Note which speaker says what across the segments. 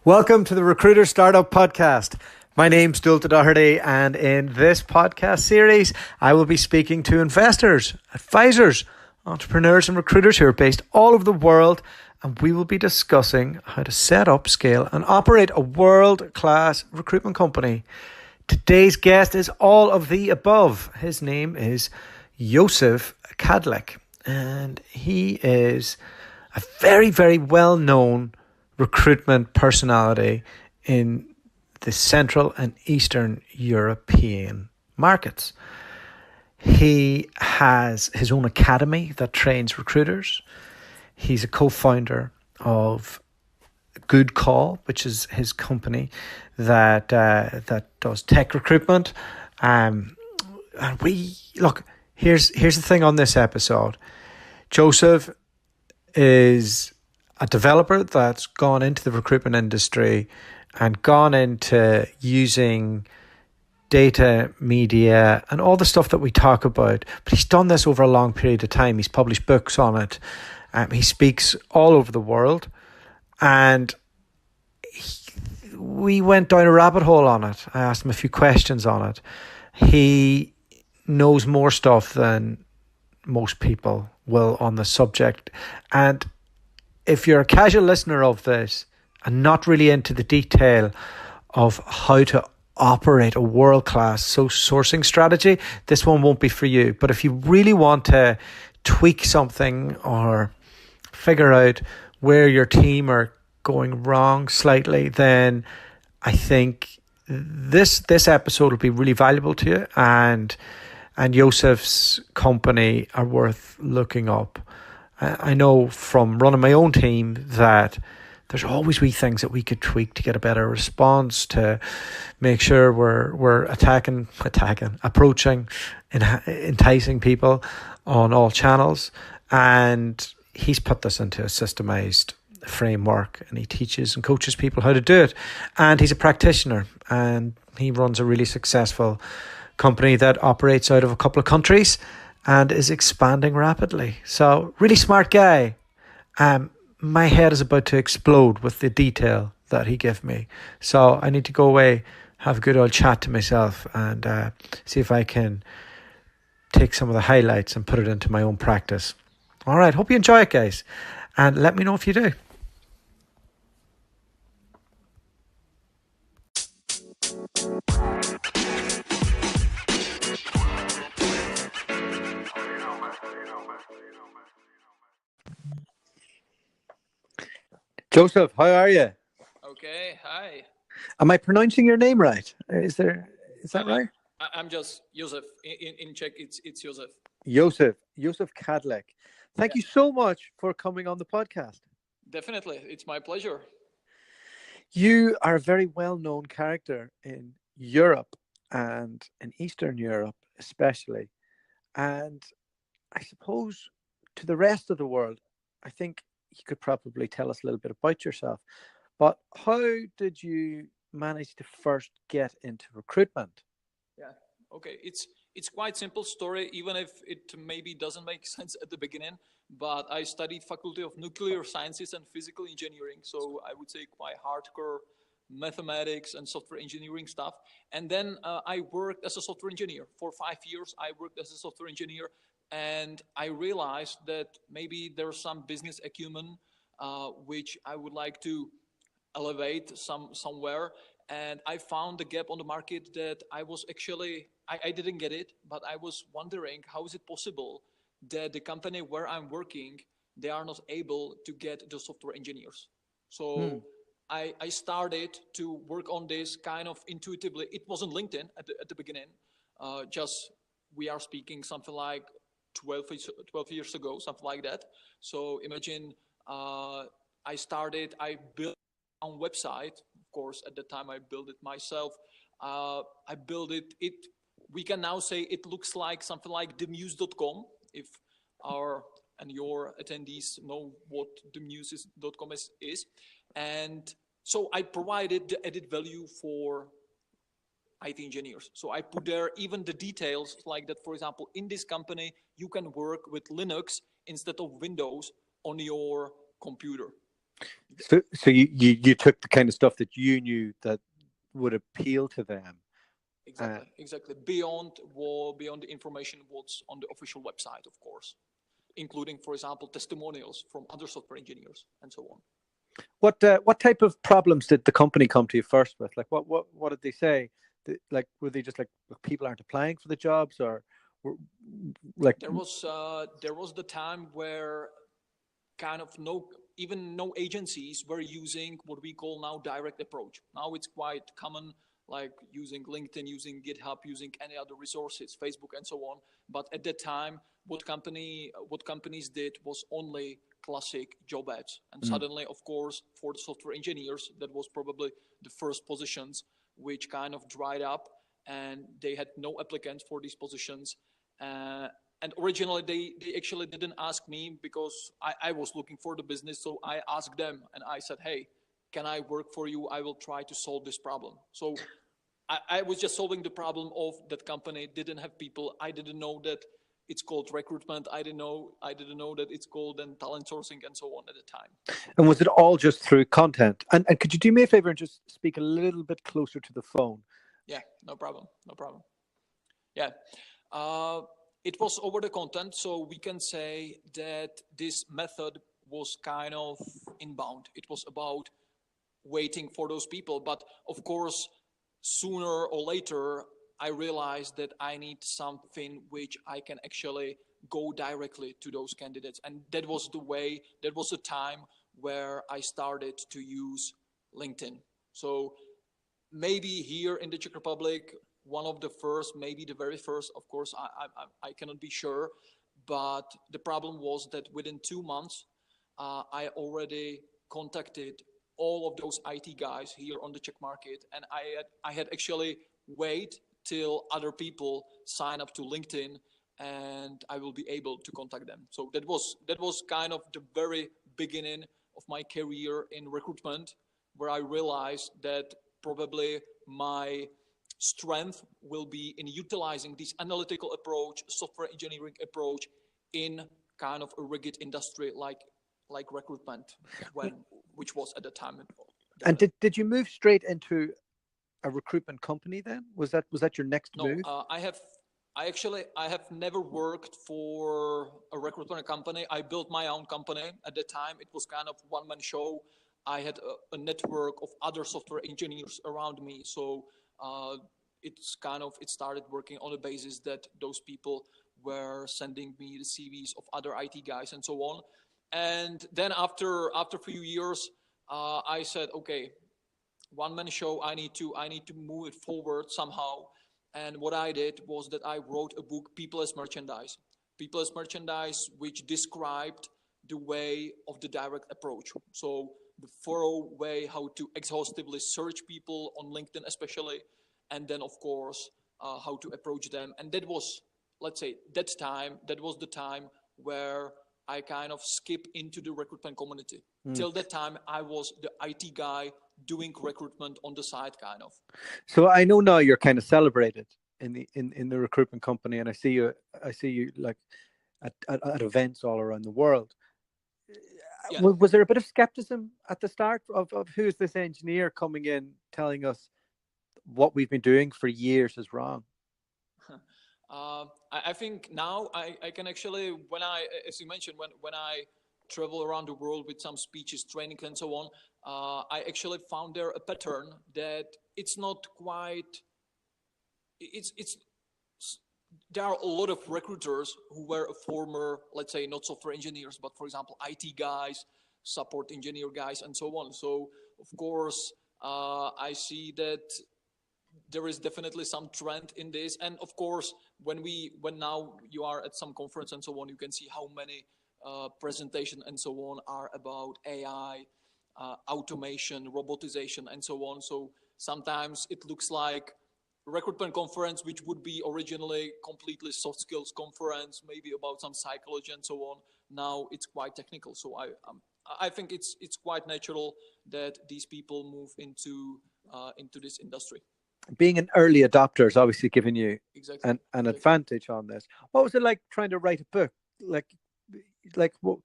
Speaker 1: Welcome to the Recruiter Startup Podcast. My name's Dualta, and in this podcast series, I will be speaking to investors, advisors, entrepreneurs, and recruiters who are based all over the world, and we will be discussing how to set up, scale, and operate a world-class recruitment company. Today's guest is all of the above. His name is Josef Kadlec, and he is a very, very well-known recruitment personality in the Central and Eastern European markets. He has his own academy that trains recruiters. He's a co-founder of Good Call, which is his company that does tech recruitment. And here's the thing on this episode. Josef is a developer that's gone into the recruitment industry and gone into using data, media, and all the stuff that we talk about. But he's done this over a long period of time. He's published books on it. He speaks all over the world. And we went down a rabbit hole on it. I asked him a few questions on it. He knows more stuff than most people will on the subject. And if you're a casual listener of this and not really into the detail of how to operate a world-class sourcing strategy, this one won't be for you. But if you really want to tweak something or figure out where your team are going wrong slightly, then I think this episode will be really valuable to you, and Josef's company are worth looking up. I know from running my own team that there's always wee things that we could tweak to get a better response, to make sure we're approaching, enticing people on all channels. And he's put this into a systemized framework, and he teaches and coaches people how to do it. And he's a practitioner, and he runs a really successful company that operates out of a couple of countries and is expanding rapidly. So, really smart guy. My head is about to explode with the detail that he gave me. So I need to go away, have a good old chat to myself, and see if I can take some of the highlights and put it into my own practice. All right, hope you enjoy it, guys. And let me know if you do. Josef, how are you?
Speaker 2: Okay, hi.
Speaker 1: Am I pronouncing your name right? Is that right?
Speaker 2: I'm just Josef. In Czech, it's Josef.
Speaker 1: Josef Kadlec. Thank you so much for coming on the podcast.
Speaker 2: Definitely, it's my pleasure.
Speaker 1: You are a very well-known character in Europe and in Eastern Europe especially. And I suppose to the rest of the world, I think you could probably tell us a little bit about yourself. But how did you manage to first get into recruitment?
Speaker 2: Yeah, okay. It's quite simple story, even if it maybe doesn't make sense at the beginning. But I studied Faculty of Nuclear Sciences and Physical Engineering, so I would say quite hardcore mathematics and software engineering stuff. And then I worked as a software engineer. For 5 years, I worked as a software engineer. And I realized that maybe there's some business acumen which I would like to elevate somewhere. And I found the gap on the market that I was actually, I didn't get it, but I was wondering how is it possible that the company where I'm working, they are not able to get the software engineers. So I started to work on this kind of intuitively. It wasn't LinkedIn at the beginning, just we are speaking something like 12 years ago, something like that. So imagine I built a website. Of course, at the time I built it myself. I built it. We can now say it looks like something like themuse.com, if our and your attendees know what themuse.com is. And so I provided the added value for IT engineers. So I put there even the details like that, for example, in this company, you can work with Linux instead of Windows on your computer.
Speaker 3: So you took the kind of stuff that you knew that would appeal to them.
Speaker 2: Exactly. Beyond the information what's on the official website, of course, including, for example, testimonials from other software engineers and so on.
Speaker 3: What type of problems did the company come to you first with? Like what did they say? Like were they just like people aren't applying for the jobs, or like
Speaker 2: there was the time where kind of no agencies were using what we call now direct approach. Now it's quite common, like using LinkedIn, using GitHub, using any other resources, Facebook, and so on. But at that time, what companies did was only classic job ads. And suddenly, of course, for the software engineers, that was probably the first positions which kind of dried up, and they had no applicants for these positions. And originally, they actually didn't ask me because I was looking for the business. So I asked them and I said, hey, can I work for you? I will try to solve this problem. So I was just solving the problem of that company didn't have people. I didn't know that it's called recruitment. I didn't know that it's called talent sourcing and so on at the time.
Speaker 3: And was it all just through content? And could you do me a favor and just speak a little bit closer to the phone?
Speaker 2: Yeah, no problem. Yeah. It was over the content, so we can say that this method was kind of inbound. It was about waiting for those people. But of course, sooner or later, I realized that I need something which I can actually go directly to those candidates. And that was the time where I started to use LinkedIn. So maybe here in the Czech Republic, one of the first, maybe the very first, of course, I cannot be sure. But the problem was that within 2 months, I already contacted all of those IT guys here on the Czech market. And I had actually wait till other people sign up to LinkedIn and I will be able to contact them. So that was kind of the very beginning of my career in recruitment, where I realized that probably my strength will be in utilizing this analytical approach, software engineering approach in kind of a rigid industry like recruitment, which was at the time.
Speaker 3: And did you move straight into a recruitment company then? Was that your next move?
Speaker 2: No, I have never worked for a recruitment company. I built my own company. At the time, it was kind of one-man show. I had a network of other software engineers around me. So it started working on the basis that those people were sending me the CVs of other IT guys and so on. And then after a few years, I said, okay, one-man show, I need to move it forward somehow. And what I did was that I wrote a book, People as Merchandise. People as Merchandise, which described the way of the direct approach. So the thorough way how to exhaustively search people on LinkedIn especially, and then of course how to approach them. And that was, let's say, that was the time where I kind of skip into the recruitment community. Till that time, I was the IT guy doing recruitment on the side, kind of.
Speaker 3: So I know now you're kind of celebrated in the recruitment company, and I see you like at events all around the world. Yeah. Was there a bit of skepticism at the start of who's this engineer coming in telling us what we've been doing for years is wrong?
Speaker 2: I think now I can actually, as you mentioned, when I travel around the world with some speeches, training, and so on, I actually found there a pattern that it's not quite, there are a lot of recruiters who were a former, let's say, not software engineers, but for example, IT guys, support engineer guys, and so on. So of course, I see that there is definitely some trend in this. And of course, when now you are at some conference and so on, you can see how many presentation and so on are about AI, automation, robotization, and so on. So sometimes it looks like recruitment conference, which would be originally completely soft skills conference, maybe about some psychology and so on. Now it's quite technical. So I think it's quite natural that these people move into this industry.
Speaker 3: Being an early adopter is obviously giving you an advantage on this. What was it like trying to write a book? Like what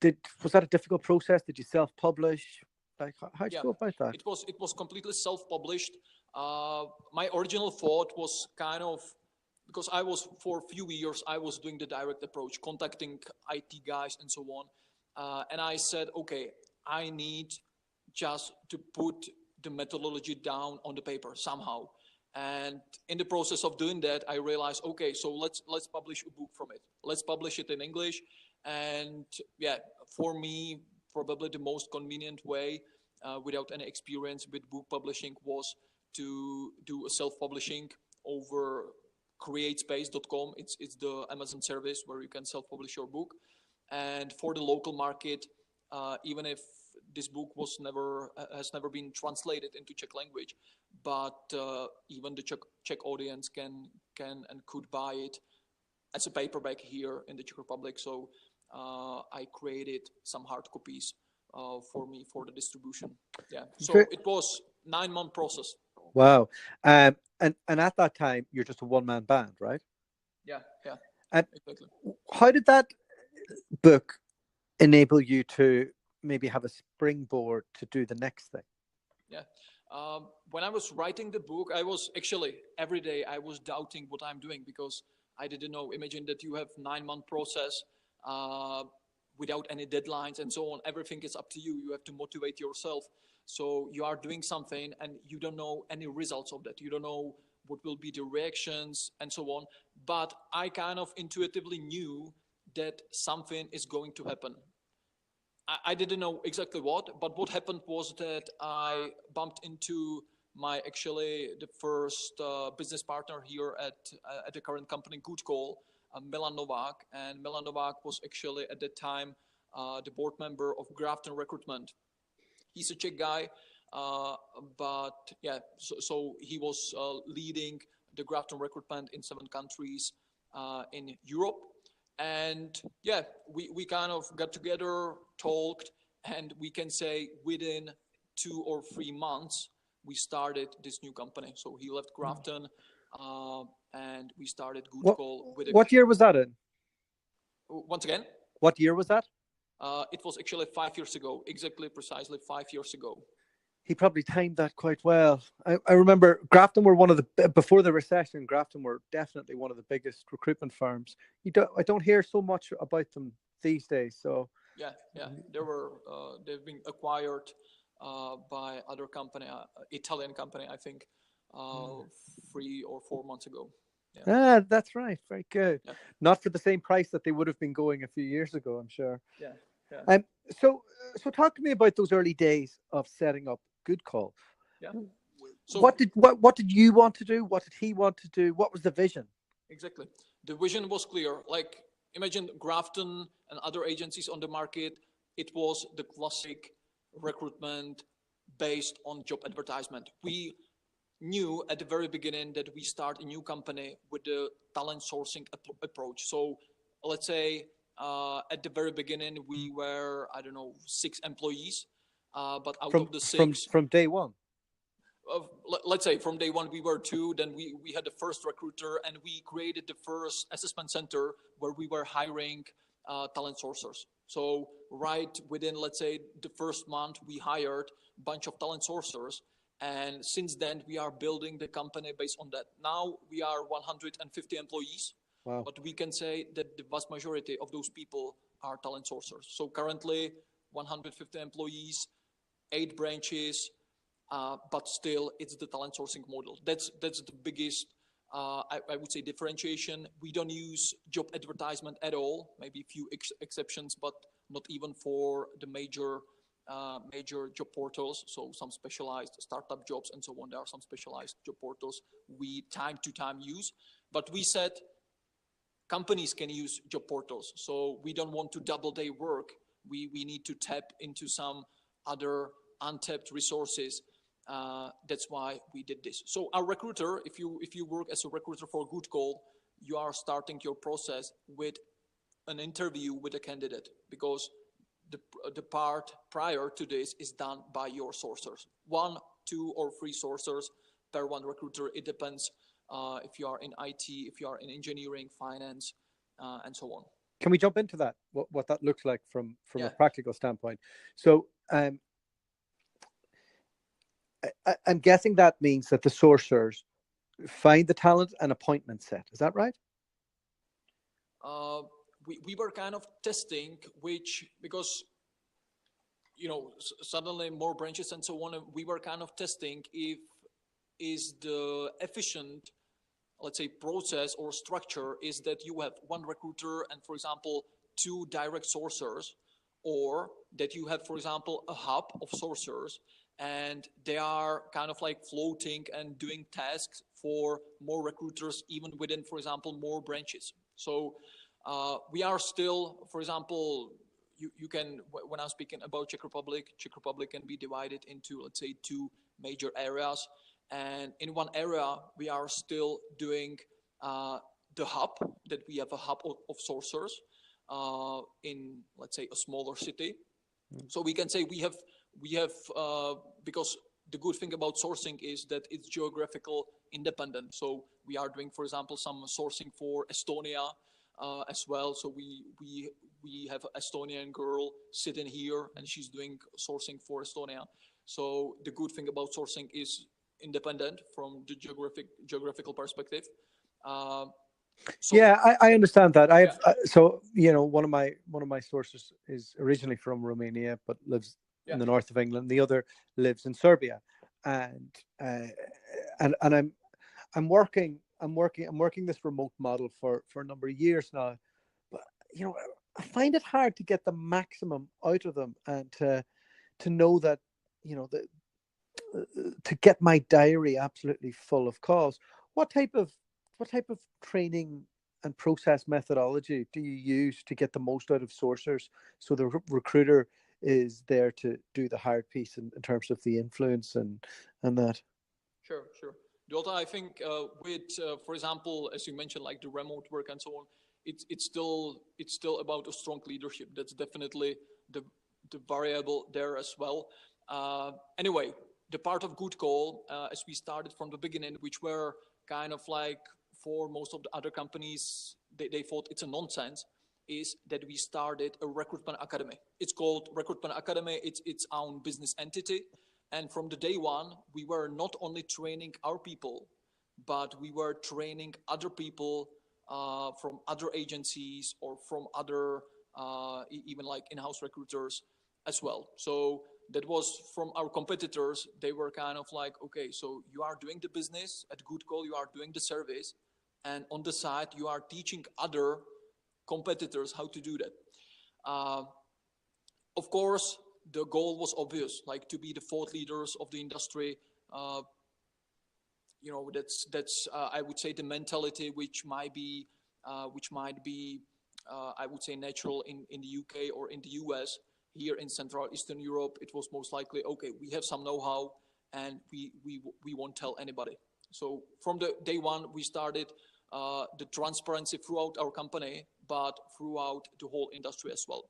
Speaker 3: Was that a difficult process? Did you self-publish? Like, how'd you
Speaker 2: Yeah,
Speaker 3: go about that?
Speaker 2: it was completely self-published. My original thought was kind of, because I was, for a few years, I was doing the direct approach, contacting IT guys and so on. And I said, okay, I need just to put the methodology down on the paper somehow. And in the process of doing that, I realized, okay, so let's publish a book from it. Let's publish it in English. And yeah, for me, probably the most convenient way, without any experience with book publishing, was to do a self-publishing over createspace.com. It's the Amazon service where you can self-publish your book. And for the local market, even if this book has never been translated into Czech language, but even the Czech audience can and could buy it as a paperback here in the Czech Republic. So I created some hard copies for me for the distribution. Yeah. So it was 9-month process.
Speaker 3: Wow. And at that time, you're just a one-man band, right?
Speaker 2: Yeah.
Speaker 3: And
Speaker 2: exactly.
Speaker 3: How did that book enable you to maybe have a springboard to do the next thing?
Speaker 2: Yeah. When I was writing the book, I was actually, every day I was doubting what I'm doing, because I didn't know. Imagine that you have 9-month process without any deadlines and so on. Everything is up to you. You have to motivate yourself. So you are doing something and you don't know any results of that. You don't know what will be the reactions and so on. But I kind of intuitively knew that something is going to happen. I didn't know exactly what, but what happened was that I bumped into the first business partner here at the current company, Good Call, Milan Novak. And Milan Novak was actually at that time the board member of Grafton Recruitment. He's a Czech guy, but yeah, so he was leading the Grafton Recruitment in 7 countries in Europe. And yeah, we kind of got together, talked, and we can say within 2 or 3 months, we started this new company. So he left Grafton, and we started Good Call.
Speaker 3: What year was that in?
Speaker 2: Once again?
Speaker 3: What year was that?
Speaker 2: It was actually 5 years ago, precisely 5 years ago.
Speaker 3: He probably timed that quite well. I remember Grafton were before the recession, Grafton were definitely one of the biggest recruitment firms. I don't hear so much about them these days. So
Speaker 2: yeah, they've been acquired by other company, Italian company, I think, 3 or 4 months ago.
Speaker 3: Yeah. That's right. Very good.
Speaker 2: Yeah.
Speaker 3: Not for the same price that they would have been going a few years ago, I'm sure.
Speaker 2: Yeah.
Speaker 3: So talk to me about those early days of setting up Good Call.
Speaker 2: Yeah. So
Speaker 3: what did you want to do? What did he want to do? What was the vision?
Speaker 2: Exactly. The vision was clear. Like, imagine Grafton and other agencies on the market. It was the classic recruitment based on job advertisement. We knew at the very beginning that we start a new company with the talent sourcing approach. So let's say at the very beginning we were, 6 employees, but out of the 6
Speaker 3: from day one.
Speaker 2: Let's say from day one we were 2. Then we had the first recruiter, and we created the first assessment center where we were hiring talent sourcers. So right within, let's say, the first month, we hired a bunch of talent sourcers. And since then, we are building the company based on that. Now we are 150 employees.
Speaker 3: Wow.
Speaker 2: But we can say that the vast majority of those people are talent sourcers. So currently 150 employees, 8 branches, but still it's the talent sourcing model. That's the biggest, I would say, differentiation. We don't use job advertisement at all, maybe a few exceptions, but not even for the major job portals. So some specialized startup jobs and so on. There are some specialized job portals we time to time use, but we said companies can use job portals. So we don't want to double their work. We need to tap into some other untapped resources. That's why we did this. So our recruiter, if you work as a recruiter for Good Call, you are starting your process with an interview with a candidate, because the part prior to this is done by your sourcers. 1, 2, or 3 sourcers per 1 recruiter. It depends if you are in IT, if you are in engineering, finance, and so on.
Speaker 3: Can we jump into that? What that looks like from
Speaker 2: Yeah.
Speaker 3: a practical standpoint? So I'm guessing that means that the sourcers find the talent and appointment set. Is that right?
Speaker 2: We were kind of testing because suddenly more branches and so on. We were kind of testing if is the efficient, let's say, process or structure is that you have one recruiter and, for example, two direct sourcers, or that you have, for example, a hub of sourcers and they are kind of like floating and doing tasks for more recruiters, even within, for example, more branches. So we are still, for example, you can, when I'm speaking about Czech Republic can be divided into, let's say, two major areas. And in one area, we are still doing the hub, that we have a hub of sourcers in, let's say, a smaller city. So we can say we have because the good thing about sourcing is that it's geographical independent. So we are doing, for example, some sourcing for Estonia as well. So we have an Estonian girl sitting here and she's doing sourcing for Estonia. So the good thing about sourcing is independent from the geographical perspective.
Speaker 3: So, yeah, I understand that. I've so one of my sources is originally from Romania but lives in the north of England. The other lives in Serbia, and I'm working this remote model for a number of years now. But I find it hard to get the maximum out of them and to know that to get my diary absolutely full of calls. What type of training and process methodology do you use to get the most out of sourcers, so the recruiter is there to do the hard piece in terms of the influence and that?
Speaker 2: Sure. Dualta, I think with, for example, as you mentioned, like the remote work and so on, it's still about a strong leadership. That's definitely the variable there as well. Anyway, the part of good call, as we started from the beginning, which were kind of like, for most of the other companies, they thought it's a nonsense, is that we started a recruitment academy. It's called Recruitment Academy. It's its own business entity. And from the day one, we were not only training our people, but we were training other people from other agencies or from other, even like in-house recruiters as well. So that was from our competitors. They were kind of like, okay, so you are doing the business at Good Call, you are doing the service, and on the side, you are teaching other competitors how to do that. Of course, the goal was obvious, like to be the thought leaders of the industry. That's I would say the mentality which might be I would say natural in the UK or in the US. Here in Central Eastern Europe, it was most likely, okay, we have some know-how and we won't tell anybody. So from the day one, we started the transparency throughout our company, but throughout the whole industry as well.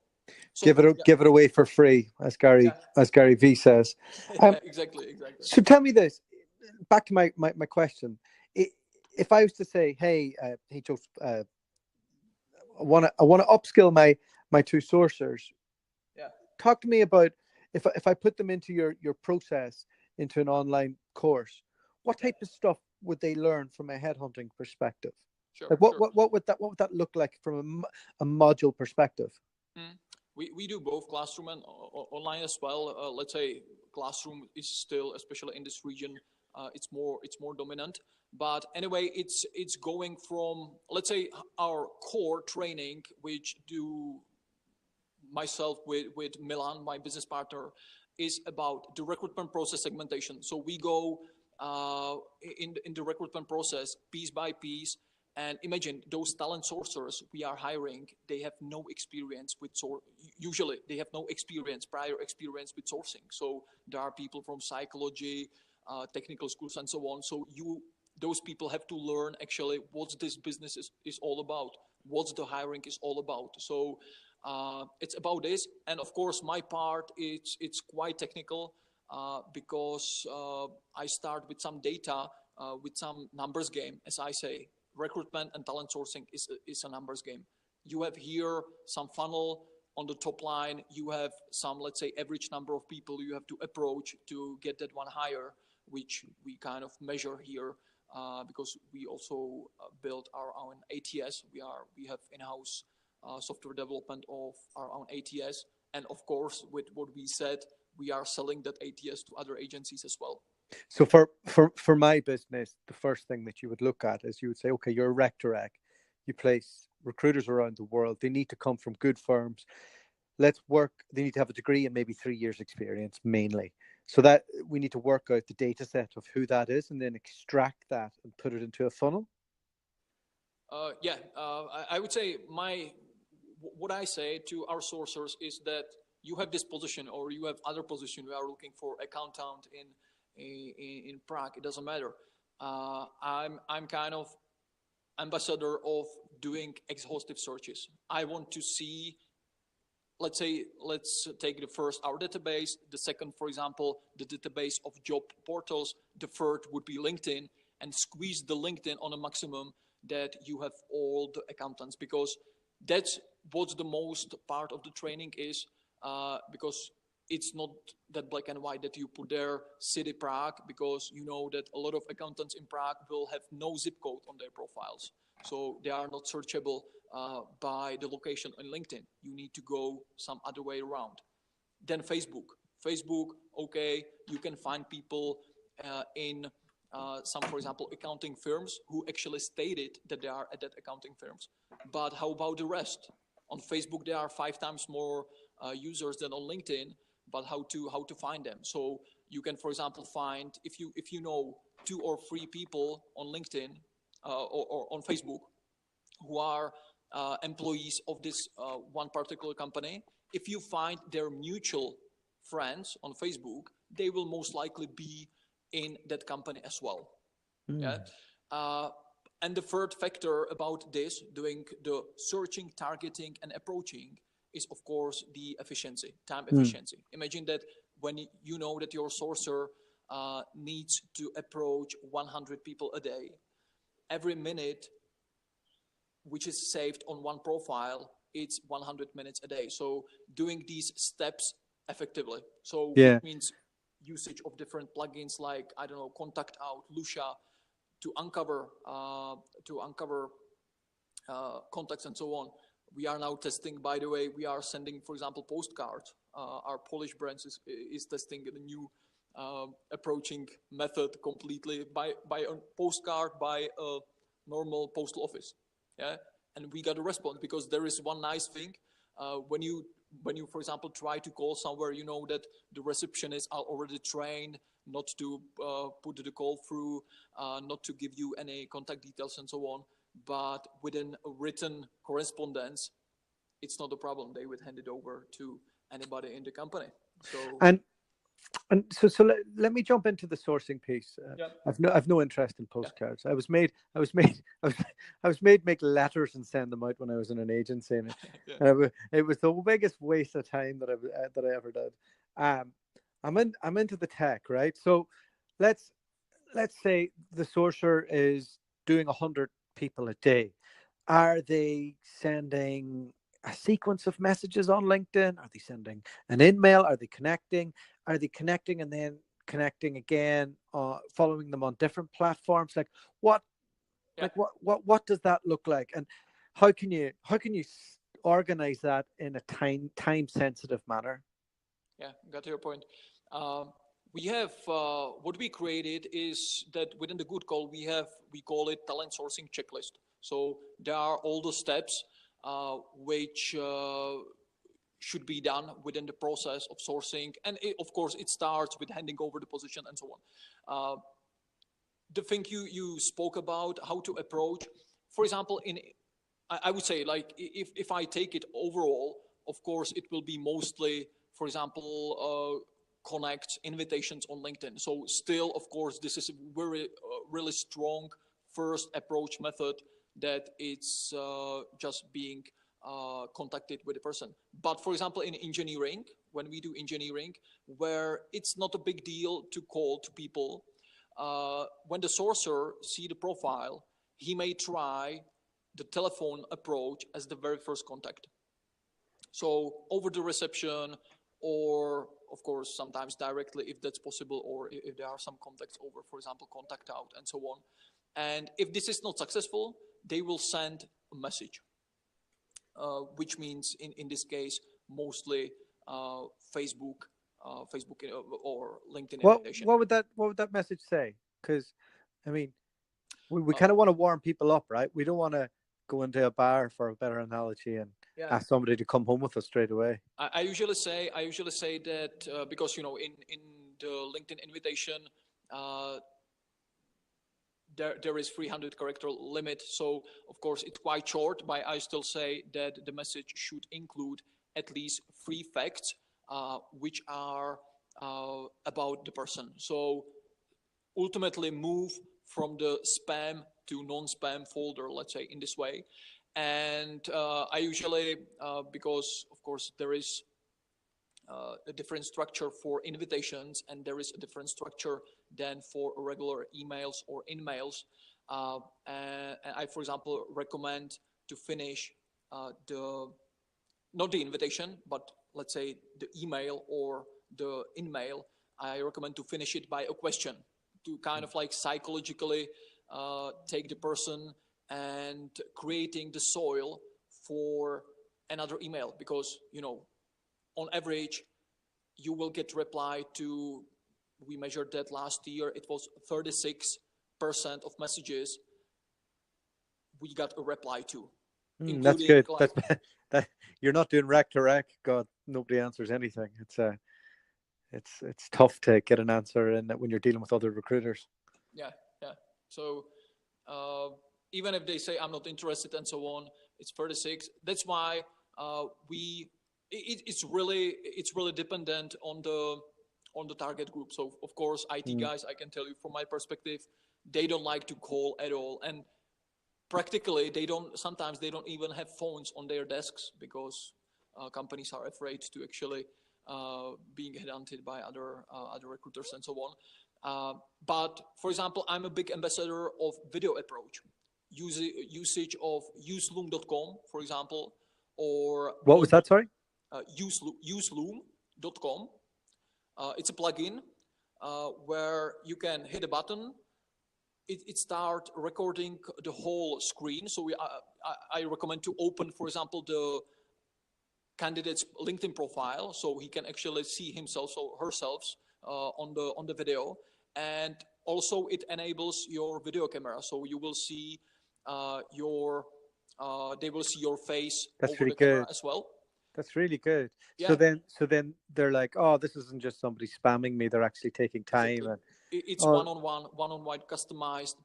Speaker 3: So, give it away for free, as Gary V says.
Speaker 2: Exactly.
Speaker 3: So tell me this. Back to my question. If I was to say, hey Joseph, I want to upskill my two sourcers.
Speaker 2: Yeah.
Speaker 3: Talk to me about if I put them into your process, into an online course, what type of stuff would they learn from a headhunting perspective?
Speaker 2: Sure.
Speaker 3: Like what would that look like from a module perspective?
Speaker 2: We do both classroom and online as well. Let's say classroom is still, especially in this region, it's more dominant. But anyway, it's going from, let's say, our core training, which do myself with Milan, my business partner, is about the recruitment process segmentation. So we go in the recruitment process piece by piece. And imagine those talent sourcers we are hiring, they have no experience with usually they have no prior experience with sourcing. So there are people from psychology, technical schools and so on. So those people have to learn actually what this business is all about, what the hiring is all about. So it's about this. And of course, my part, it's quite technical because I start with some data, with some numbers game, as I say. Recruitment and talent sourcing is a numbers game. You have here some funnel on the top line. You have some, let's say, average number of people you have to approach to get that one higher, which we kind of measure here because we also build our own ATS. We have in-house software development of our own ATS. And of course, with what we said, we are selling that ATS to other agencies as well.
Speaker 3: So for my business, the first thing that you would look at is you would say, okay, you're a Rectorec. You place recruiters around the world. They need to come from good firms. Let's work. They need to have a degree and maybe 3 years experience mainly. So that we need to work out the data set of who that is and then extract that and put it into a funnel.
Speaker 2: I would say what I say to our sourcers is that you have this position or you have other position. We are looking for accountant in Prague. It doesn't matter. I'm kind of ambassador of doing exhaustive searches. I want to see, let's take the first, our database. The second, for example, the database of job portals. The third would be LinkedIn, and squeeze the LinkedIn on a maximum that you have all the accountants, because that's what's the most part of the training is, because it's not that black and white that you put there city Prague, because you know that a lot of accountants in Prague will have no zip code on their profiles. So they are not searchable by the location on LinkedIn. You need to go some other way around. Then Facebook. Facebook, okay, you can find people in some, for example, accounting firms who actually stated that they are at that accounting firms. But how about the rest? On Facebook, there are 5 times more users than on LinkedIn. But how to find them? So you can, for example, find if you know 2 or 3 people on LinkedIn or on Facebook who are employees of this one particular company. If you find their mutual friends on Facebook, they will most likely be in that company as well. Yeah. And the third factor about this, doing the searching, targeting, and approaching, is of course the efficiency, time efficiency. Imagine that when you know that your sourcer needs to approach 100 people a day, every minute which is saved on one profile, it's 100 minutes a day. So doing these steps effectively. So it means usage of different plugins like, I don't know, Contact Out, Lucia, to uncover contacts and so on. We are now testing, by the way, we are sending, for example, postcards. Our Polish branch is testing the new approaching method completely by a postcard, by a normal postal office. Yeah, and we got a response, because there is one nice thing. When you, for example, try to call somewhere, you know that the receptionists are already trained not to put the call through, not to give you any contact details and so on. But within a written correspondence, it's not a problem. They would hand it over to anybody in the company. So
Speaker 3: so let me jump into the sourcing piece. I've no interest in postcards. I was made make letters and send them out when I was in an agency, and it was the biggest waste of time that I ever did. I'm into the tech, right? So let's say the sourcer is doing 100 people a day. Are they sending a sequence of messages on LinkedIn? Are they sending an email? Are they connecting? Are they connecting and then connecting again, following them on different platforms? Like what does that look like? And how can you organize that in a time sensitive manner?
Speaker 2: Yeah, got to your point. We have what we created is that within the Good Call we call it talent sourcing checklist. So there are all the steps which should be done within the process of sourcing, and of course it starts with handing over the position and so on. The thing you spoke about, how to approach, for example, I would say, like, if I take it overall, of course it will be mostly, for example, connects, invitations on LinkedIn. So still, of course, this is a very really strong first approach method, that it's just being contacted with a person. But for example, in engineering, when we do engineering, where it's not a big deal to call to people, when the sourcer see the profile, he may try the telephone approach as the very first contact. So over the reception, or of course sometimes directly if that's possible, or if there are some contacts over, for example, contact out and so on. And if this is not successful, they will send a message, which means in this case mostly Facebook or LinkedIn invitation.
Speaker 3: What would that message say? Because I mean, we kind of want to warm people up, right? We don't want to go into a bar, for a better analogy, and ask somebody to come home with us straight away.
Speaker 2: I usually say that because, you know, in the LinkedIn invitation, there is 300 character limit. So of course it's quite short, but I still say that the message should include at least 3 facts, which are about the person. So ultimately move from the spam to non-spam folder, let's say, in this way. And I usually, because of course there is a different structure for invitations and there is a different structure than for regular emails or in-mails. And I, for example, recommend to finish not the invitation, but let's say the email or the in-mail, I recommend to finish it by a question, to kind of like psychologically take the person and creating the soil for another email. Because, you know, on average, you will get reply to, we measured that last year, it was 36% of messages we got a reply to.
Speaker 3: That's good. Like, that you're not doing rec to rec. God, nobody answers anything. It's tough to get an answer in when you're dealing with other recruiters.
Speaker 2: Yeah. So even if they say I'm not interested and so on, it's 36. That's why it's really dependent on the target group. So of course, IT guys, I can tell you from my perspective, they don't like to call at all, and practically sometimes they don't even have phones on their desks, because companies are afraid to actually being headhunted by other recruiters and so on. But for example, I'm a big ambassador of video approach, usage of useloom.com, for example, or
Speaker 3: what was that? Sorry,
Speaker 2: useloom.com. It's a plugin where you can hit a button. It starts recording the whole screen. So I recommend to open, for example, the candidate's LinkedIn profile, so he can actually see himself or herself on the video. And also it enables your video camera, so you will see they will see your face over the camera as well.
Speaker 3: That's really good. Yeah. So then they're like, oh, this isn't just somebody spamming me. They're actually taking time. Exactly. And
Speaker 2: it's one-on-one customized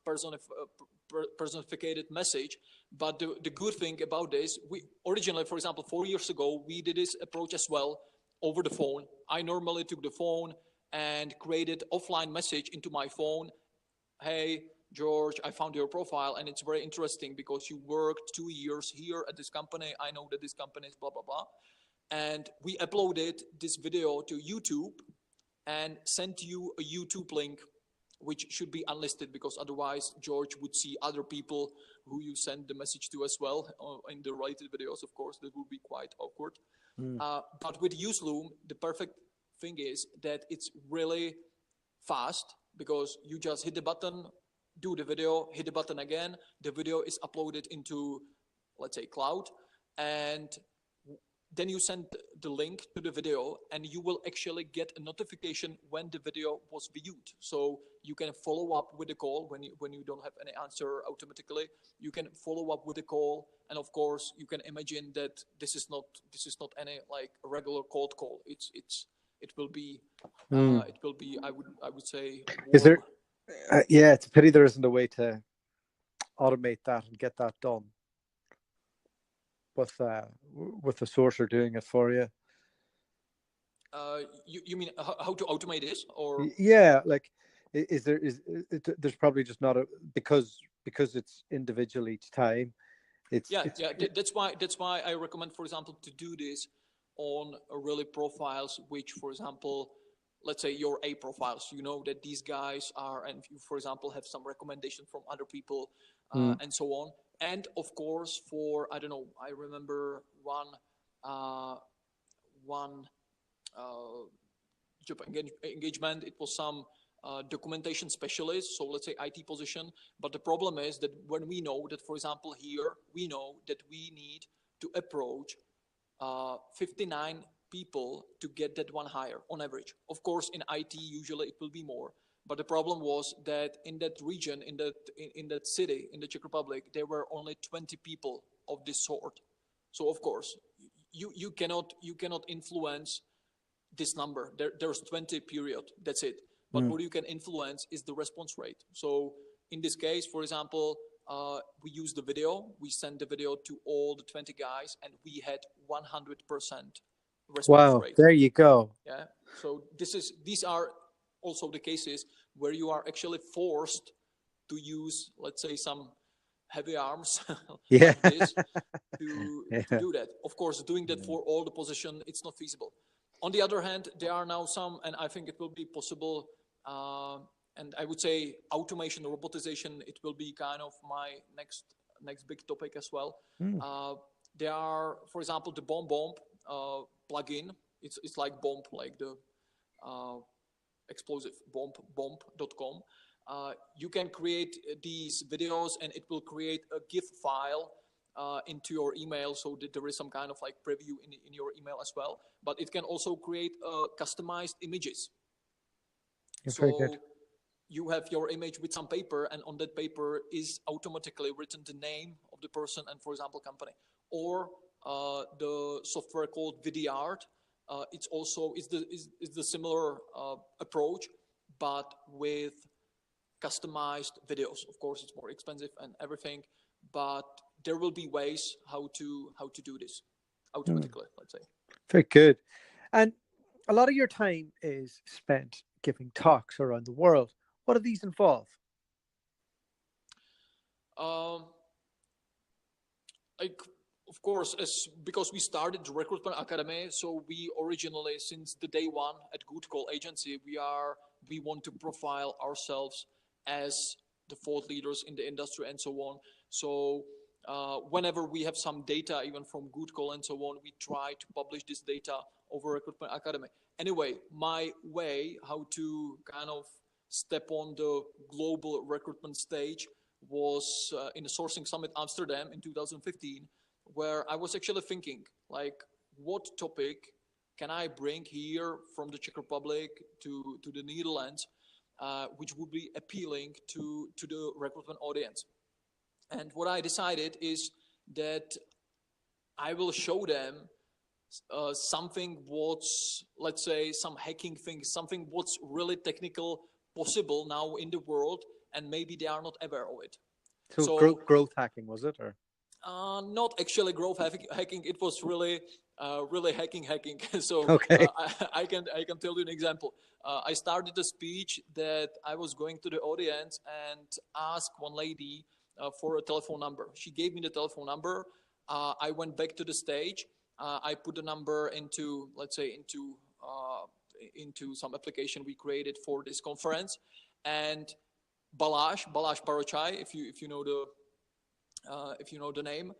Speaker 2: personified message. But the good thing about this, we originally, for example, 4 years ago, we did this approach as well over the phone. I normally took the phone and created offline message into my phone. Hey, George, I found your profile and it's very interesting because you worked 2 years here at this company. I know that this company is blah, blah, blah. And we uploaded this video to YouTube and sent you a YouTube link, which should be unlisted, because otherwise George would see other people who you send the message to as well in the related videos. Of course, that would be quite awkward. But with useloom, the perfect thing is that it's really fast, because you just hit the button, do the video, hit the button again. The video is uploaded into, let's say, cloud, and then you send the link to the video, and you will actually get a notification when the video was viewed. So you can follow up with the call when you don't have any answer automatically. You can follow up with the call, and of course you can imagine that this is not any like a regular cold call. It will be I would say warm.
Speaker 3: Is there? Yeah, it's a pity there isn't a way to automate that and get that done with the sourcer doing it for you.
Speaker 2: You mean how to automate this, or?
Speaker 3: Yeah, like there's probably just not because it's individual each time.
Speaker 2: That's why I recommend, for example, to do this on really profiles which, for example, let's say your A profiles, you know that these guys are, and you, for example, have some recommendation from other people and so on. And of course, for, I don't know, I remember one job engagement. It was some documentation specialist, so let's say IT position. But the problem is that when we know that, for example, here, we know that we need to approach 59 people to get that one hire on average. Of course, in IT, usually it will be more. But the problem was that in that region, in that city, in the Czech Republic, there were only 20 people of this sort. So of course, you cannot influence this number. There's 20 period. That's it. But what you can influence is the response rate. So in this case, for example, we use the video. We send the video to all the 20 guys, and we had 100% response rate.
Speaker 3: There you go.
Speaker 2: Yeah. So these are also the cases where you are actually forced to use, let's say, some heavy arms like this to do that. Of course, doing that for all the position, it's not feasible. On the other hand, there are now some, and I think it will be possible, and I would say automation, robotization, it will be kind of my next big topic as well. There are, for example, the Bomb plugin. It's like Bomb, like the explosive bomb.com. You can create these videos, and it will create a GIF file into your email, so that there is some kind of like preview in your email as well. But it can also create customized images.
Speaker 3: Very good.
Speaker 2: You have your image with some paper, and on that paper is automatically written the name of the person and, for example, company. Or the software called Vidyard. It's the similar approach, but with customized videos. Of course, it's more expensive and everything, but there will be ways how to do this automatically. Let's say.
Speaker 3: Very good. And a lot of your time is spent giving talks around the world. What do these involve?
Speaker 2: Of course, because we started the Recruitment Academy, so we originally, since the day one at Good Call Agency, we want to profile ourselves as the thought leaders in the industry and so on. So whenever we have some data, even from Good Call and so on, we try to publish this data over Recruitment Academy. Anyway, my way how to kind of step on the global recruitment stage was in the Sourcing Summit Amsterdam in 2015, where I was actually thinking, like, what topic can I bring here from the Czech Republic to the Netherlands, which would be appealing to the recruitment audience. And what I decided is that I will show them something what's, let's say, some hacking thing, something what's really technical possible now in the world, and maybe they are not aware of it.
Speaker 3: So growth hacking, was it? Or?
Speaker 2: Not actually growth hacking. It was really hacking. So
Speaker 3: okay.
Speaker 2: I can tell you an example. I started a speech that I was going to the audience and asked one lady for a telephone number. She gave me the telephone number. I went back to the stage. I put the number into, let's say, into some application we created for this conference, and Balázs Parochai, if you know the name,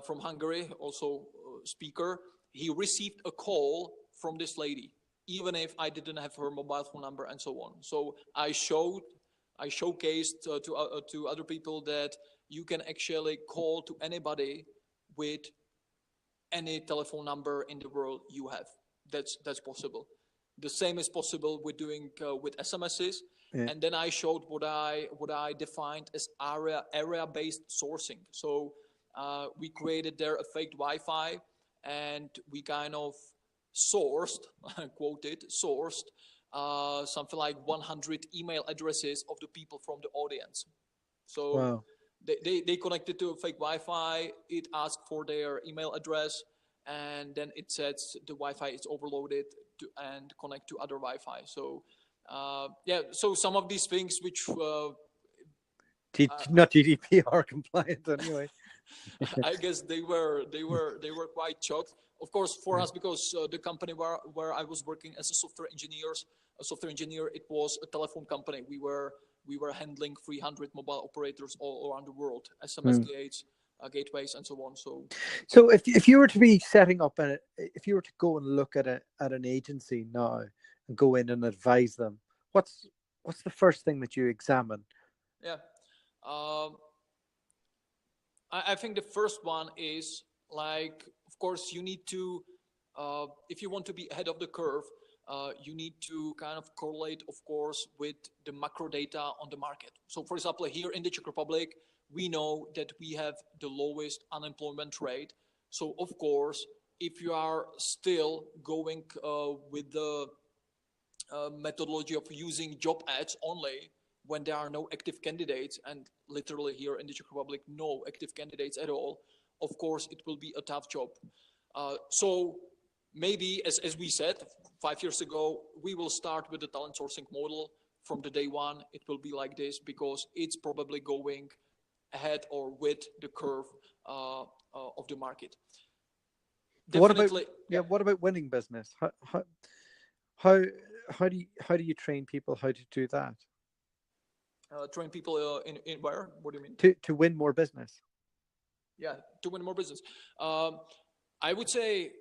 Speaker 2: from Hungary, also speaker, he received a call from this lady, even if I didn't have her mobile phone number and so on. So I showcased to other people that you can actually call to anybody with any telephone number in the world you have. That's possible. The same is possible with doing with SMSs. Yeah. And then I showed what I defined as area-based sourcing. So we created there a fake Wi-Fi, and we kind of sourced something like 100 email addresses of the people from the audience. So wow. They connected to a fake Wi-Fi. It asked for their email address, and then it says the Wi-Fi is overloaded and connect to other Wi-Fi. So so some of these things which
Speaker 3: not GDPR compliant anyway.
Speaker 2: I guess they were quite shocked. Of course, for us, because the company where I was working as a software engineer, it was a telephone company. We were handling 300 mobile operators all around the world, SMS gates, gateways and so on.
Speaker 3: So if you were to be setting up if you were to go and look at an agency now and go in and advise them, what's the first thing that you examine?
Speaker 2: Yeah, I think the first one is, like, of course, you need to, if you want to be ahead of the curve, you need to kind of correlate, of course, with the macro data on the market. So, for example, here in the Czech Republic, we know that we have the lowest unemployment rate. So, of course, if you are still going with the methodology of using job ads only, when there are no active candidates, and literally here in the Czech Republic, no active candidates at all, of course, it will be a tough job. So maybe, as we said 5 years ago, we will start with the talent sourcing model from the day one. It will be like this because it's probably going ahead or with the curve of the market.
Speaker 3: Definitely. What about winning business? How do you train people how to do that?
Speaker 2: Train people in where? What do you mean?
Speaker 3: To win more business.
Speaker 2: Yeah, to win more business. I would say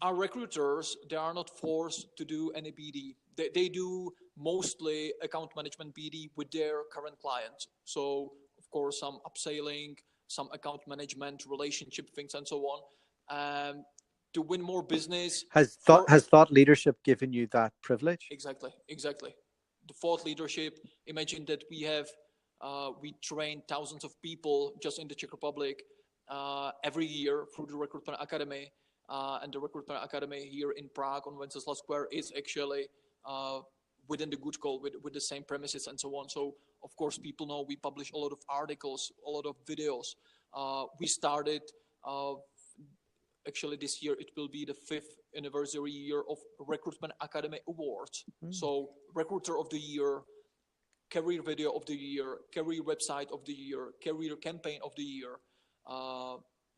Speaker 2: our recruiters, they are not forced to do any BD. They do mostly account management BD with their current clients. So, of course, some upselling, some account management, relationship things, and so on. To win more business. Has
Speaker 3: thought leadership given you that privilege?
Speaker 2: Exactly. The thought leadership. Imagine that we train thousands of people just in the Czech Republic every year through the Recruitment Academy. And the Recruitment Academy here in Prague on Wenceslas Square is actually within the good call with the same premises and so on. So, of course, people know we publish a lot of articles, a lot of videos. We started, actually this year, it will be the 5th anniversary year of Recruitment Academy Awards. So, Recruiter of the Year, Career Video of the Year, Career Website of the Year, Career Campaign of the Year,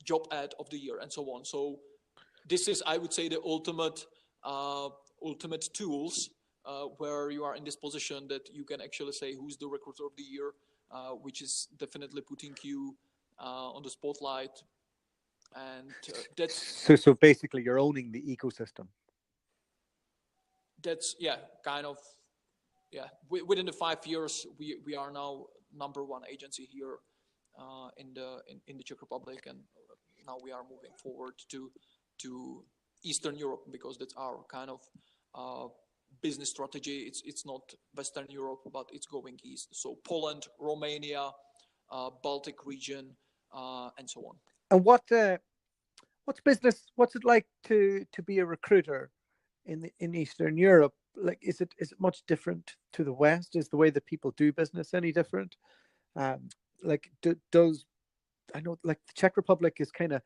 Speaker 2: Job Ad of the Year, and so on. So, this is, I would say, the ultimate tools where you are in this position that you can actually say who's the Recruiter of the Year, which is definitely putting you on the spotlight. And that's
Speaker 3: so basically you're owning the ecosystem.
Speaker 2: That's kind of within the 5 years we are now #1 agency here in the Czech Republic, and now we are moving forward to Eastern Europe because that's our kind of business strategy. It's not Western Europe, but it's going east. So Poland, Romania, Baltic region, and so on.
Speaker 3: And what's it like to be a recruiter in Eastern Europe? Like, is it much different to the West? Is the way that people do business any different? I know, like, the Czech Republic is kind of,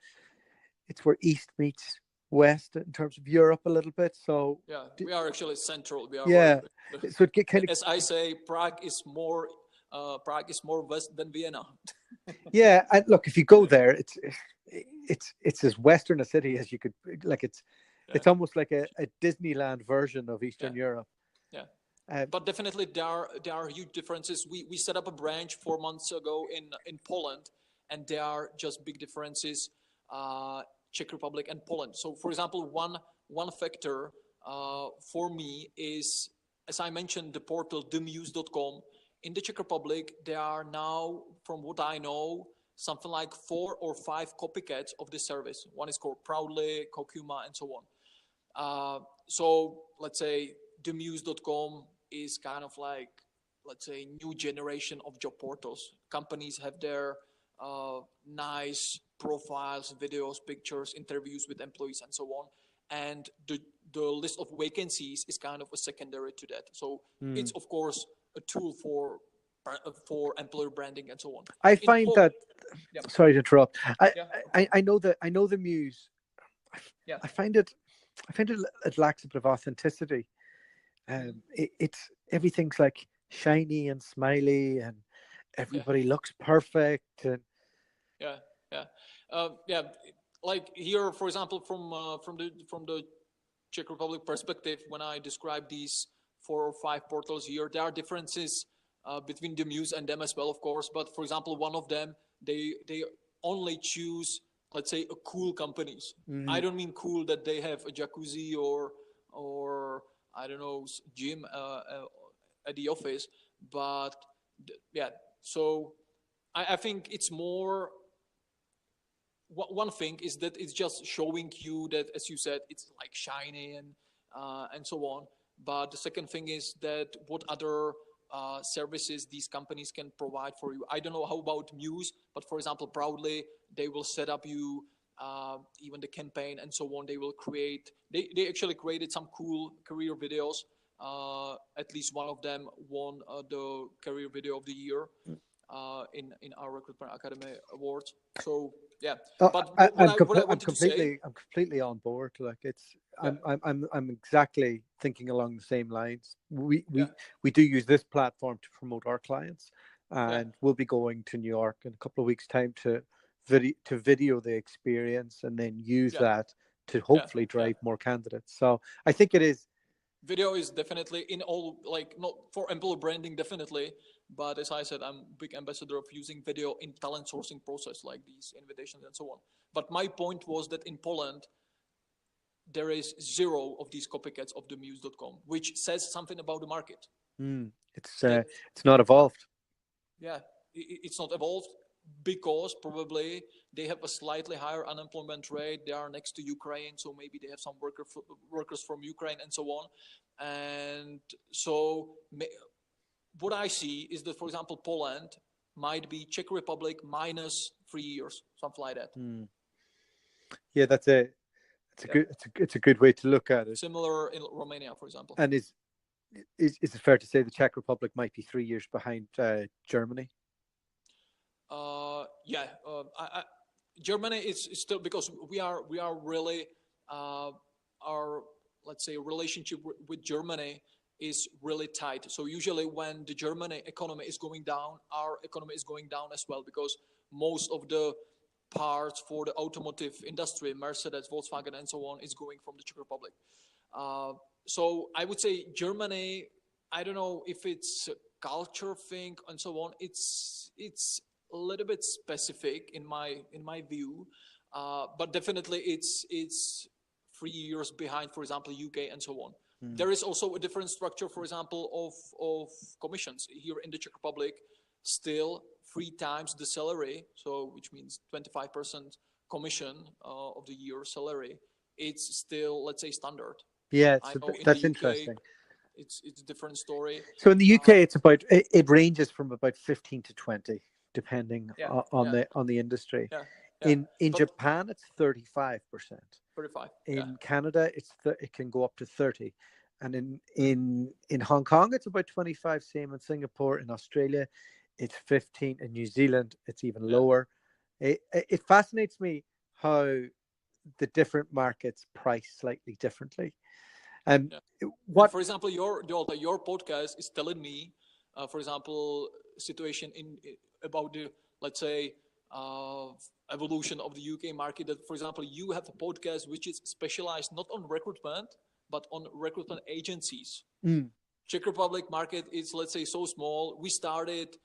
Speaker 3: it's where East meets West in terms of Europe a little bit. So
Speaker 2: we are actually central. We are
Speaker 3: so it get kind of,
Speaker 2: as I say, Prague is more West than Vienna.
Speaker 3: Yeah, and look, if you go there, it's as Western a city as you could. Like, it's almost like a Disneyland version of Eastern Europe.
Speaker 2: Yeah. But definitely there are huge differences. We set up a branch 4 months ago in Poland, and there are just big differences. Czech Republic and Poland. So, for example, one factor for me is, as I mentioned, the portal themuse.com. In the Czech Republic, there are now, from what I know, something like 4 or 5 copycats of this service. One is called Proudly, Kokuma, and so on. So, let's say themuse.com is kind of like, let's say, new generation of job portals. Companies have their nice profiles, videos, pictures, interviews with employees, and so on. And the list of vacancies is kind of a secondary to that. So it's, of course, a tool for employer branding and so on.
Speaker 3: I find that. Yeah. Sorry to interrupt. I know the Muse.
Speaker 2: Yeah.
Speaker 3: I find it lacks a bit of authenticity. It's everything's like shiny and smiley, and everybody looks perfect. And
Speaker 2: like here, for example, from the Czech Republic perspective, when I describe these 4 or 5 portals here, there are differences between the Muse and them as well, of course. But for example, one of them, they only choose, let's say, cool companies. I don't mean cool that they have a jacuzzi or I don't know, gym at the office, but yeah. So I think it's more. One thing is that it's just showing you that, as you said, it's like shiny and so on. But the second thing is that what other services these companies can provide for you. I don't know how about Muse, but for example, Proudly, they will set up you even the campaign and so on. They will create. They actually created some cool career videos. At least one of them won the career video of the year in our Recruitment Academy awards. So yeah, but what I wanted to say,
Speaker 3: I'm completely on board. Like I'm exactly thinking along the same lines. We do use this platform to promote our clients, and we'll be going to New York in a couple of weeks' time to video the experience and then use that to hopefully drive more candidates. So I think it is.
Speaker 2: Video is definitely in all, like, not for employer branding, definitely, but as I said, I'm a big ambassador of using video in talent sourcing process, like these invitations and so on. But my point was that in Poland, there is zero of these copycats of the Muse.com, which says something about the market.
Speaker 3: It's not evolved.
Speaker 2: Yeah, it's not evolved because probably they have a slightly higher unemployment rate. They are next to Ukraine, so maybe they have some workers from Ukraine and so on. And so what I see is that, for example, Poland might be Czech Republic minus 3 years, something like that.
Speaker 3: Yeah, that's it. It's a good way to look at it.
Speaker 2: Similar in Romania, for example.
Speaker 3: And is it fair to say the Czech Republic might be 3 years behind Germany?
Speaker 2: Germany is still, because we are really our, let's say, relationship with Germany is really tight. So usually when the German economy is going down, our economy is going down as well, because most of the parts for the automotive industry, Mercedes, Volkswagen, and so on, is going from the Czech Republic. So I would say Germany, I don't know if it's a culture thing and so on. It's a little bit specific in my view, but definitely it's 3 years behind, for example, UK and so on. There is also a different structure, for example, of commissions here in the Czech Republic. Still 3 times the salary, so which means 25% commission of the year salary. It's still, let's say, standard.
Speaker 3: Yeah, that's interesting.
Speaker 2: It's a different story.
Speaker 3: So in the UK, it ranges from about 15 to 20, depending on the industry. In Japan, it's 35%.
Speaker 2: 35.
Speaker 3: In Canada, it can go up to 30, and in Hong Kong, it's about 25. Same in Singapore. In Australia, it's 15. In New Zealand, it's even lower. It fascinates me how the different markets price slightly differently.
Speaker 2: For example, your podcast is telling me, for example, situation about the, let's say, evolution of the UK market. That, for example, you have a podcast which is specialized not on recruitment but on recruitment agencies. Czech Republic market is, let's say, so small. We started.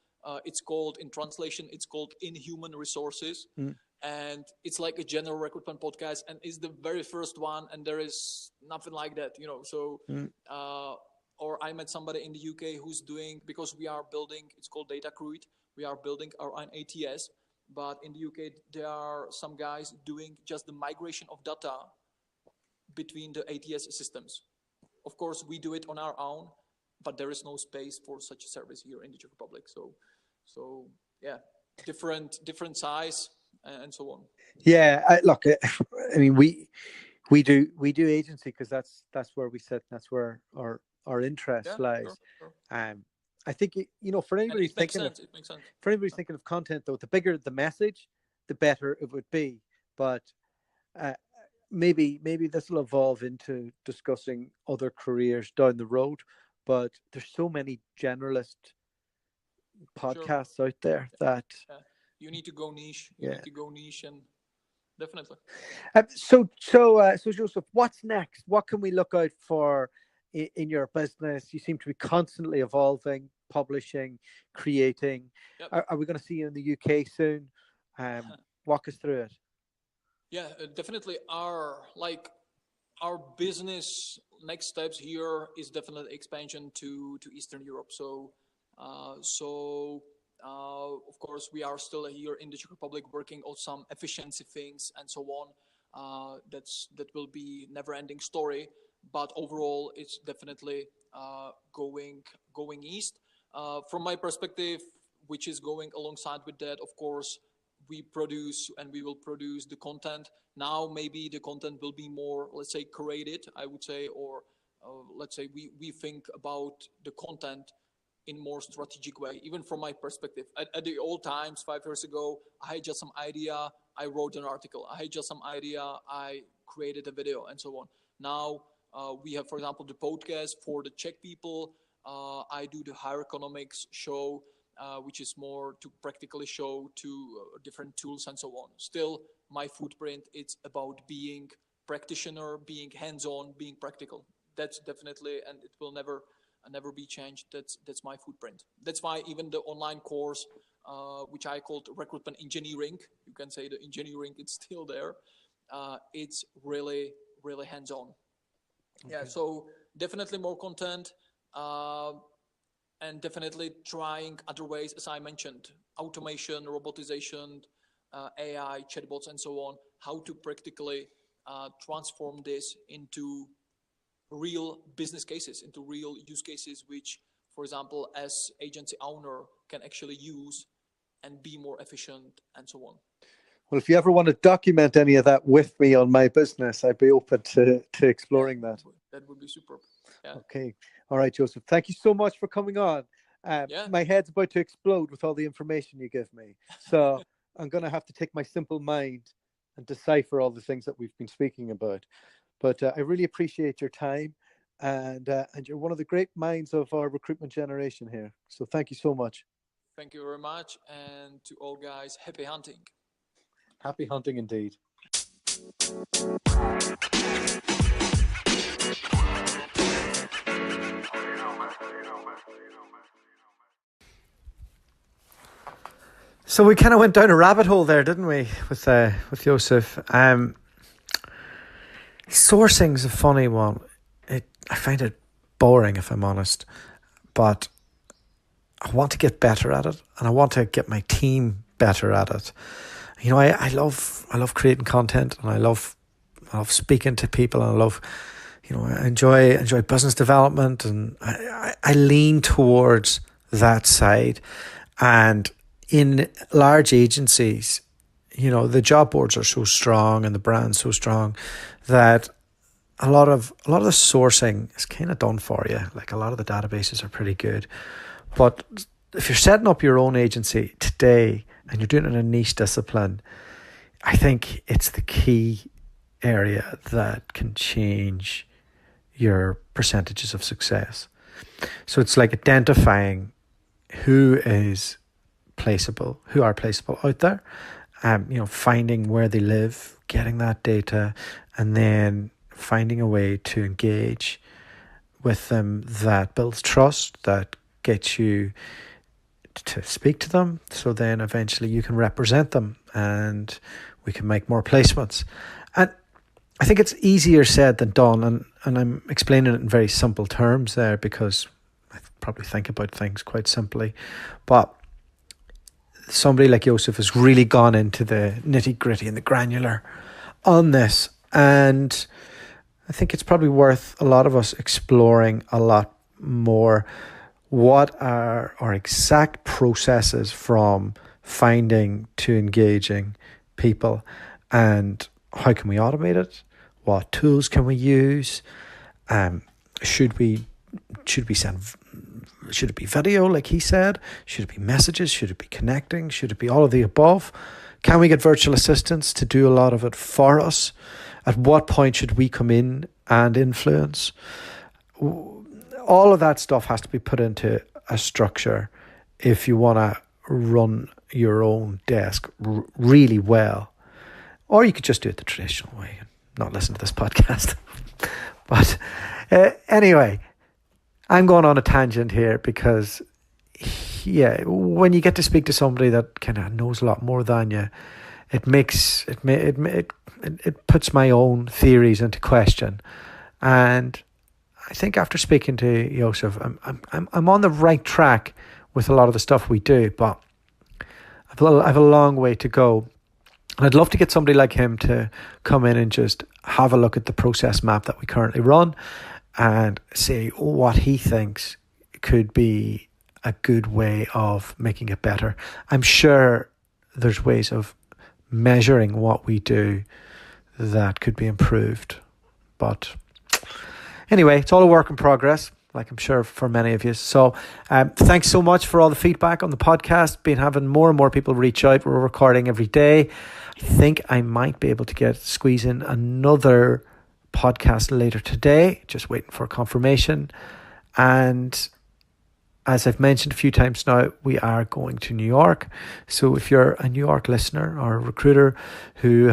Speaker 2: It's called, in translation, it's called In Human Resources. And it's like a general recruitment podcast, and it's the very first one, and there is nothing like that, so or I met somebody in the UK who's doing, because we are building, it's called Datacruit, we are building our own ATS, but in the UK there are some guys doing just the migration of data between the ATS systems. Of course we do it on our own, but there is no space for such a service here in the Czech Republic. So yeah, different size and so on.
Speaker 3: Yeah, look, I mean, we do agency because that's where we sit. That's where our interest lies.
Speaker 2: Sure.
Speaker 3: I think for anybody thinking of content, though, the bigger the message, the better it would be. But maybe this will evolve into discussing other careers down the road. But there's so many generalist podcasts out there that.
Speaker 2: You need to go niche. You need to go niche, and definitely.
Speaker 3: So Josef, what's next? What can we look out for in your business? You seem to be constantly evolving, publishing, creating. Are we going to see you in the UK soon? Walk us through it.
Speaker 2: Yeah, definitely. Our business next steps here is definitely expansion to Eastern Europe. Of course we are still here in the Czech Republic working on some efficiency things and so on. That will be never-ending story. But overall, it's definitely going east. From my perspective, which is going alongside with that, of course, we produce and we will produce the content. Now maybe the content will be more, let's say, curated, I would say, or let's say we think about the content in more strategic way, even from my perspective. At the old times, 5 years ago, I had just some idea, I wrote an article. I had just some idea, I created a video, and so on. Now we have, for example, the podcast for the Czech people. I do the higher economics show, which is more to practically show to different tools and so on. Still, my footprint, it's about being practitioner, being hands-on, being practical. That's definitely, and it will never be changed. That's my footprint. That's why even the online course, which I called Recruitment Engineering, you can say the engineering, it's still there. It's really, really hands-on. Okay. Yeah, so definitely more content. And definitely trying other ways, as I mentioned, automation, robotization, AI, chatbots, and so on, how to practically transform this into real business cases, into real use cases, which, for example, as agency owner can actually use and be more efficient and so on.
Speaker 3: Well, if you ever want to document any of that with me on my business, I'd be open to exploring that.
Speaker 2: That would be superb. Yeah.
Speaker 3: Okay. All right, Josef. Thank you so much for coming on. My head's about to explode with all the information you give me. So I'm going to have to take my simple mind and decipher all the things that we've been speaking about. But I really appreciate your time. And you're one of the great minds of our recruitment generation here. So thank you so much.
Speaker 2: Thank you very much. And to all guys, happy hunting.
Speaker 3: Happy hunting indeed.
Speaker 1: So we kind of went down a rabbit hole there, didn't we, with Josef? Sourcing's a funny one. I find it boring, if I'm honest, but I want to get better at it, and I want to get my team better at it. You know, I love creating content, and I love speaking to people, and I love, you know, I enjoy business development, and I lean towards that side. And in large agencies, you know, the job boards are so strong and the brand's so strong that a lot of the sourcing is kind of done for you. Like, a lot of the databases are pretty good. But if you're setting up your own agency today and you're doing it in a niche discipline, I think it's the key area that can change your percentages of success. So it's like identifying who are placeable out there, you know, finding where they live, getting that data, and then finding a way to engage with them that builds trust, that gets you to speak to them, so then eventually you can represent them and we can make more placements. And I think it's easier said than done, and I'm explaining it in very simple terms there because I probably think about things quite simply. But somebody like Josef has really gone into the nitty-gritty and the granular on this, and I think it's probably worth a lot of us exploring a lot more what are our exact processes from finding to engaging people, and how can we automate it? What tools can we use? Should it be video, like he said? Should it be messages? Should it be connecting? Should it be all of the above? Can we get virtual assistants to do a lot of it for us? At what point should we come in and influence? All of that stuff has to be put into a structure if you want to run your own desk really well. Or you could just do it the traditional way and not listen to this podcast. But anyway, I'm going on a tangent here because, yeah, when you get to speak to somebody that kind of knows a lot more than you, it puts my own theories into question. And I think after speaking to Josef, I'm on the right track with a lot of the stuff we do, but I've a long way to go. And I'd love to get somebody like him to come in and just have a look at the process map that we currently run and see what he thinks could be a good way of making it better. I'm sure there's ways of measuring what we do that could be improved. But anyway, it's all a work in progress, like I'm sure for many of you. So thanks so much for all the feedback on the podcast. Been having more and more people reach out. We're recording every day. I think I might be able to squeeze in another podcast later today. Just waiting for confirmation. And as I've mentioned a few times now, we are going to New York. So if you're a New York listener or a recruiter who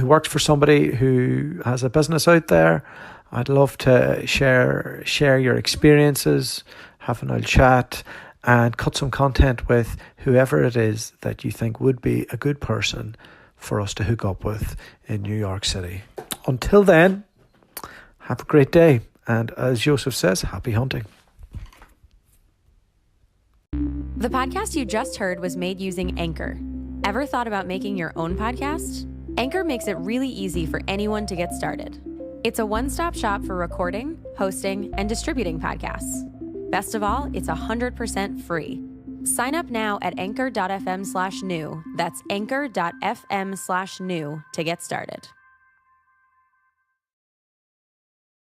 Speaker 1: works for somebody who has a business out there, I'd love to share your experiences, have an old chat, and cut some content with whoever it is that you think would be a good person for us to hook up with in New York City. Until then, have a great day. And as Josef says, happy hunting.
Speaker 4: The podcast you just heard was made using Anchor. Ever thought about making your own podcast? Anchor makes it really easy for anyone to get started. It's a one-stop shop for recording, hosting, and distributing podcasts. Best of all, it's 100% free. Sign up now at anchor.fm/new. That's anchor.fm/new to get started.